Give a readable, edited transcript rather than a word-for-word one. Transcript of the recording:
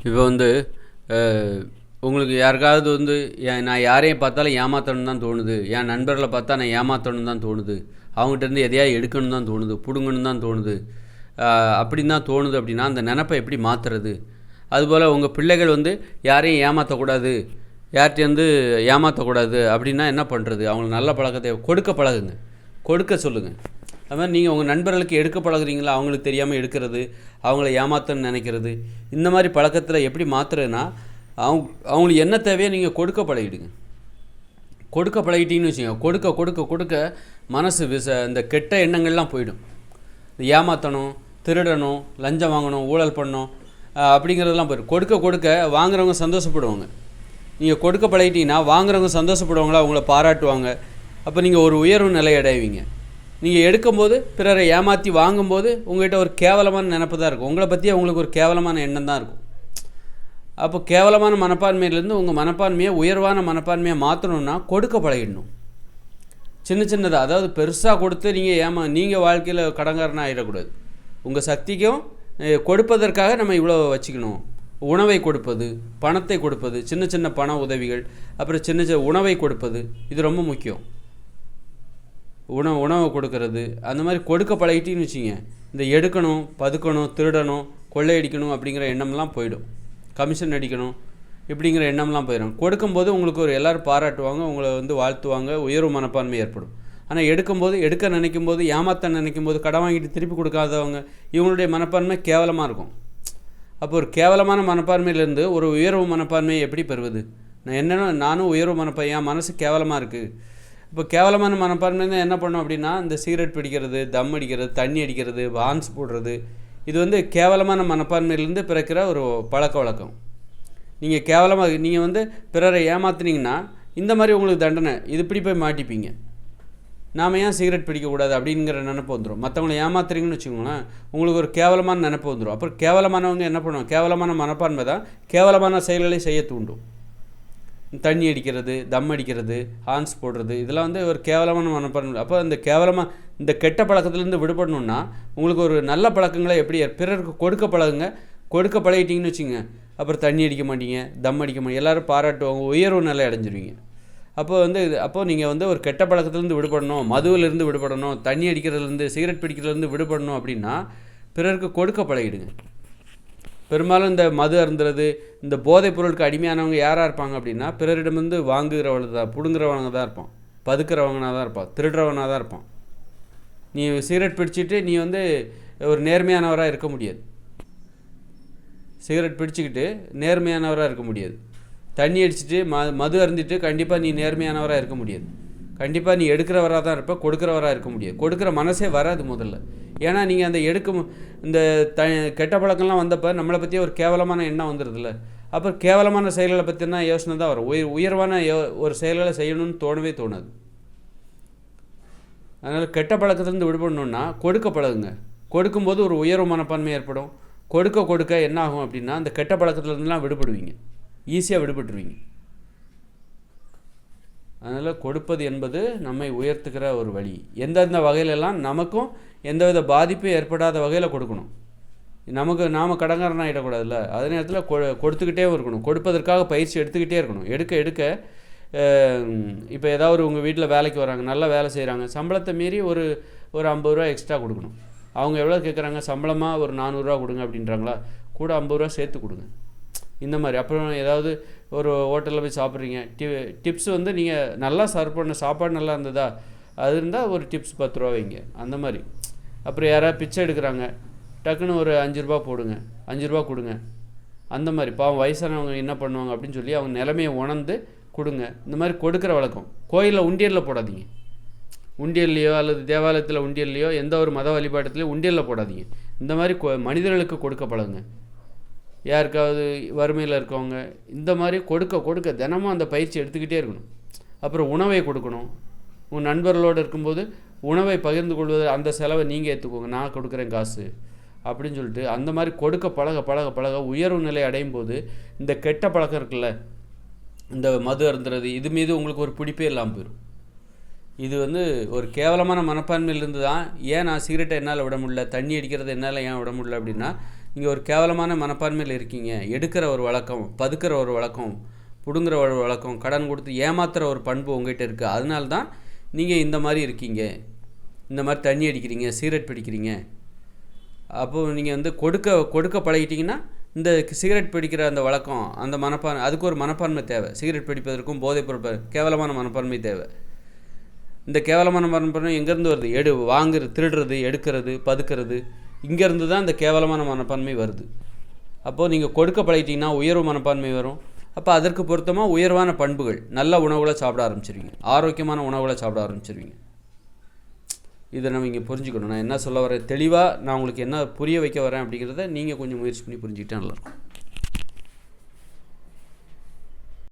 இப்போ வந்து உங்களுக்கு யாருக்காவது வந்து நான் யாரையும் பார்த்தாலும் ஏமாற்றணும் தான் தோணுது, என் நண்பர்களை பார்த்தா நான் ஏமாற்றணும் தான் தோணுது, அவங்ககிட்டருந்து எதையாவது எடுக்கணும் தான் தோணுது, பிடுங்கணும் தான் தோணுது, அப்படின்னு தான் தோணுது அப்படின்னா அந்த நினப்பை எப்படி மாற்றுறது? அதுபோல் உங்கள் பிள்ளைகள் வந்து யாரையும் ஏமாற்றக்கூடாது, யார்கிட்டேருந்து ஏமாற்றக்கூடாது அப்படின்னா என்ன பண்ணுறது? அவங்களுக்கு நல்ல பழக்கத்தை கொடுக்க பழகுங்க, கொடுக்க சொல்லுங்கள். அது மாதிரி நீங்கள் உங்கள் நண்பர்களுக்கு எடுக்க பழகுறீங்களா, அவங்களுக்கு தெரியாமல் எடுக்கிறது, அவங்கள ஏமாற்றணும்னு நினைக்கிறது, இந்த மாதிரி பழக்கத்தில் எப்படி மாற்றுறதுன்னா அவங்களுக்கு என்ன தேவையோ நீங்கள் கொடுக்க பழகிடுங்க. கொடுக்க பழகிட்டீங்கன்னு வச்சுக்கோங்க, கொடுக்க கொடுக்க கொடுக்க மனசு இந்த கெட்ட எண்ணங்கள்லாம் போயிடும். ஏமாற்றணும், திருடணும், லஞ்சம் வாங்கணும், ஊழல் பண்ணணும் அப்படிங்கிறதெல்லாம் போயிடும். கொடுக்க கொடுக்க வாங்குறவங்க சந்தோஷப்படுவாங்க. நீங்கள் கொடுக்க பழகிட்டீங்கன்னா வாங்குறவங்க சந்தோஷப்படுவாங்களா, அவங்கள பாராட்டுவாங்க. அப்போ நீங்கள் ஒரு உயர்வு நிலை அடைவீங்க. நீங்கள் எடுக்கும்போது பிறரை ஏமாற்றி வாங்கும்போது உங்கள்கிட்ட ஒரு கேவலமான நினப்பு தான் இருக்கும், உங்களை பற்றி அவங்களுக்கு ஒரு கேவலமான எண்ணம் தான் இருக்கும். அப்போ கேவலமான மனப்பான்மையிலேருந்து உங்கள் மனப்பான்மையை உயர்வான மனப்பான்மையை மாற்றணுன்னா கொடுக்க பழகிடணும். சின்ன சின்னதாக, அதாவது பெருசாக கொடுத்து நீங்கள் வாழ்க்கையில் கடங்காரனாக ஆகிடக்கூடாது. உங்கள் சக்திக்கும் கொடுப்பதற்காக நம்ம இவ்வளோ வச்சுக்கணும். உணவை கொடுப்பது, பணத்தை கொடுப்பது, சின்ன சின்ன பண உதவிகள், அப்புறம் சின்ன சின்ன உணவை கொடுப்பது, இது ரொம்ப முக்கியம். உணவை கொடுக்கறது, அந்த மாதிரி கொடுக்க பழகிட்டின்னு வச்சிங்க, இந்த எடுக்கணும், பதுக்கணும், திருடணும், கொள்ளையடிக்கணும் அப்படிங்கிற எண்ணம்லாம் போயிடும். கமிஷன் அடிக்கணும் இப்படிங்கிற எண்ணம்லாம் போயிடும். கொடுக்கும்போது உங்களுக்கு ஒரு எல்லோரும் பாராட்டுவாங்க, உங்களை வந்து வாழ்த்துவாங்க, உயர்வு மனப்பான்மை ஏற்படும். ஆனால் எடுக்க நினைக்கும் போது, ஏமாற்ற நினைக்கும் போது, கடன் வாங்கிட்டு திருப்பி கொடுக்காதவங்க, இவங்களுடைய மனப்பான்மை கேவலமாக இருக்கும். அப்போ ஒரு கேவலமான மனப்பான்மையிலேருந்து ஒரு உயர்வு மனப்பான்மையை எப்படி பெறுவது? நானும் உயர்வு மனப்பான்மை, என் மனசு கேவலமாக இருக்குது. இப்போ கேவலமான மனப்பான்மை என்ன பண்ணோம் அப்படின்னா, இந்த சிகரெட் பிடிக்கிறது, தம் அடிக்கிறது, தண்ணி அடிக்கிறது, வான்ஸ் போடுறது, இது வந்து கேவலமான மனப்பான்மையிலேருந்து பிறக்கிற ஒரு பழக்க வழக்கம். நீங்கள் வந்து பிறரை ஏமாத்துனீங்கன்னா இந்த மாதிரி உங்களுக்கு தண்டனை, இது இப்படி போய் மாட்டிப்பீங்க. நாம் ஏன் சிகரெட் பிடிக்கக்கூடாது அப்படிங்கிற நினைப்பு வந்துடும். மற்றவங்களை ஏமாத்துறீங்கன்னு வச்சுக்கோங்களேன், உங்களுக்கு ஒரு கேவலமான நினைப்பு வந்துடும். அப்புறம் கேவலமானவங்க என்ன பண்ணுவாங்க? கேவலமான மனப்பான்மை தான் கேவலமான செயல்களை செய்ய தூண்டும். தண்ணி அடிக்கிறது, தம் அடிக்கிறது, ஹான்ஸ் போடுறது, இதெல்லாம் வந்து ஒரு கேவலமான மனப்பான்மை. அப்போ இந்த கெட்ட பழக்கத்துலேருந்து விடுபடணுன்னா உங்களுக்கு ஒரு நல்ல பழக்கங்களை எப்படி பிறருக்கு கொடுக்க பழகுங்க. கொடுக்க பழகிட்டிங்கன்னு வச்சுங்க, அப்புறம் தண்ணி அடிக்க மாட்டீங்க, தம் அடிக்க மாட்டீங்க, எல்லோரும் பாராட்டுவாங்க, உயர்வு நிலை அடைஞ்சிருவீங்க. அப்போது நீங்கள் வந்து ஒரு கெட்ட பழக்கத்துலேருந்து விடுபடணும், மதுவிலேருந்து விடுபடணும், தண்ணி அடிக்கிறதுலேருந்து, சிகரெட் பிடிக்கிறதுலேருந்து விடுபடணும் அப்படின்னா பிறருக்கு கொடுக்க பழகிடுங்க. பெரும்பாலும் இந்த மது அருந்துறது, இந்த போதைப் பொருளுக்கு அடிமையானவங்க யாராக இருப்பாங்க அப்படின்னா பிறரிடமிருந்து வாங்குகிறவங்க தான், பிடுங்குறவங்க தான் இருப்பான், பதுக்கிறவங்கனாக தான் இருப்பான், திருடுறவனாக தான் இருப்பான். நீ சிகரெட் பிடிச்சிட்டு நீ வந்து ஒரு நேர்மையானவராக இருக்க முடியாது. சிகரெட் பிடிச்சிக்கிட்டு நேர்மையானவராக இருக்க முடியாது. தண்ணி அடிச்சுட்டு மது அருந்திட்டு கண்டிப்பாக நீ நேர்மையானவராக இருக்க முடியாது. கண்டிப்பாக நீ எடுக்கிறவராக தான் இருப்ப, கொடுக்குறவராக இருக்க முடியாது. கொடுக்குற மனசே வராது முதல்ல. ஏன்னா நீங்கள் அந்த இந்த கெட்ட பழக்கம்லாம் வந்தப்போ நம்மளை பற்றியே ஒரு கேவலமான எண்ணம் வந்துடுதுல்ல. அப்புறம் கேவலமான செயல்களை பற்றினா யோசனை தான் வரும். உயர்வான ஒரு செயல்களை செய்யணும்னு தோணவே தோணாது. அதனால் கெட்ட பழக்கத்துலேருந்து விடுபடணுன்னா கொடுக்க பழகுங்க. கொடுக்கும்போது ஒரு உயர்வு மனப்பான்மை ஏற்படும். கொடுக்க என்ன ஆகும் அப்படின்னா அந்த கெட்ட பழக்கத்துலேருந்துலாம் விடுபடுவீங்க, ஈஸியாக விடுபட்டுருவீங்க. அதனால் கொடுப்பது என்பது நம்மை உயர்த்துக்கிற ஒரு வழி. எந்தெந்த வகையிலெல்லாம் நமக்கும் எந்தவித பாதிப்பும் ஏற்படாத வகையில் கொடுக்கணும். நாம் கடங்காரன் ஆகிடக்கூடாதுல்ல. அதே நேரத்தில் கொடுத்துக்கிட்டே இருக்கணும். கொடுப்பதற்காக பயிற்சி எடுத்துக்கிட்டே இருக்கணும். எடுக்க இப்போ ஏதாவது உங்கள் வீட்டில் வேலைக்கு வராங்க, நல்லா வேலை செய்கிறாங்க, சம்பளத்தை மீறி ஒரு 50 ரூபா எக்ஸ்ட்ரா கொடுக்கணும். அவங்க எவ்வளோ கேட்குறாங்க? சம்பளமாக ஒரு 400 ரூபா கொடுங்க அப்படின்றாங்களா, கூட 50 ரூபா சேர்த்து கொடுங்க. இந்த மாதிரி. அப்புறம் ஏதாவது ஒரு ஹோட்டலில் போய் சாப்பிட்றீங்க, டிப்ஸ் வந்து நீங்கள் நல்லா சர்வ் பண்ண சாப்பாடு நல்லா இருந்ததா, அது இருந்தால் ஒரு டிப்ஸ் 10 ரூபா வைங்க, அந்த மாதிரி. அப்புறம் யாராவது பிச்சை எடுக்கிறாங்க, டக்குன்னு ஒரு 5 ரூபா போடுங்க, 5 ரூபா கொடுங்க, அந்த மாதிரி. பாவம் வயசானவங்க என்ன பண்ணுவாங்க அப்படின்னு சொல்லி அவங்க நிலைமையை உணர்ந்து கொடுங்க. இந்த மாதிரி கொடுக்குற வழக்கம். கோயிலில் உண்டியலில் போடாதீங்க. உண்டியல்லையோ அல்லது தேவாலயத்தில் உண்டியல்லையோ எந்த ஒரு மத வழிபாட்டத்துலையோ உண்டியலில் போடாதீங்க. இந்த மாதிரி மனிதர்களுக்கு கொடுக்க பழகுங்க. யாருக்காவது வறுமையில் இருக்கவங்க, இந்த மாதிரி கொடுக்க தினமும் அந்த பயிற்சி எடுத்துக்கிட்டே இருக்கணும். அப்புறம் உணவை கொடுக்கணும். உங்கள் நண்பர்களோடு இருக்கும்போது உணவை பகிர்ந்து கொள்வது, அந்த செலவை நீங்கள் ஏற்றுக்கோங்க, நான் கொடுக்குறேன் காசு அப்படின்னு சொல்லிட்டு அந்த மாதிரி கொடுக்க பழக உயர்வு நிலை அடையும் போது இந்த கெட்ட பழக்கம் இருக்குல்ல, இந்த மது அருந்துறது, இது மீது உங்களுக்கு ஒரு பிடிப்பே இல்லாமல் போயிடும். இது வந்து ஒரு கேவலமான மனப்பான்மையிலிருந்து தான் ஏன் நான் சிகரெட்டை என்னால் விட முடியல, தண்ணி அடிக்கிறது என்னால் ஏன் விட முடியல அப்படின்னா நீங்கள் ஒரு கேவலமான மனப்பான்மையில் இருக்கீங்க, எடுக்கிற ஒரு வழக்கம், பதுக்கிற ஒரு வழக்கம், பிடுங்குற ஒரு வழக்கம், கடன் கொடுத்து ஏமாத்துகிற ஒரு பண்பு உங்கள்கிட்ட இருக்குது. அதனால தான் நீங்கள் இந்த மாதிரி இருக்கீங்க, இந்த மாதிரி தண்ணி அடிக்கிறீங்க, சிகரெட் பிடிக்கிறீங்க. அப்போது நீங்கள் வந்து கொடுக்க பழகிட்டிங்கன்னா இந்த சிகரெட் பிடிக்கிற அந்த வழக்கம், அந்த மனப்பான்மை, அதுக்கு ஒரு மனப்பான்மை தேவை. சிகரெட் பிடிப்பதற்கும் போதைப்பொருள் கேவலமான மனப்பான்மை தேவை. இந்த கேவலமான மனப்பான்மை எங்கேருந்து வருது? வாங்குறது, திருடுறது, எடுக்கிறது, பதுக்கிறது, இங்கேருந்து தான் இந்த கேவலமான மனப்பான்மை வருது. அப்போது நீங்கள் கொடுக்க பழகிட்டிங்கன்னா உயர்வு மனப்பான்மை வரும். அப்போ அதற்கு பொருத்தமாக உயர்வான பண்புகள், நல்ல உணவுகளை சாப்பிட ஆரம்பிச்சிருவீங்க, ஆரோக்கியமான உணவுகளை சாப்பிட ஆரம்பிச்சிருவீங்க. இதை நம்ம இங்கே புரிஞ்சுக்கணும். நான் என்ன சொல்ல வரேன், தெளிவாக நான் உங்களுக்கு என்ன புரிய வைக்க வரேன் அப்படிங்கிறத நீங்கள் கொஞ்சம் முயற்சி பண்ணி புரிஞ்சுக்கிட்டா நல்லாயிருக்கும்.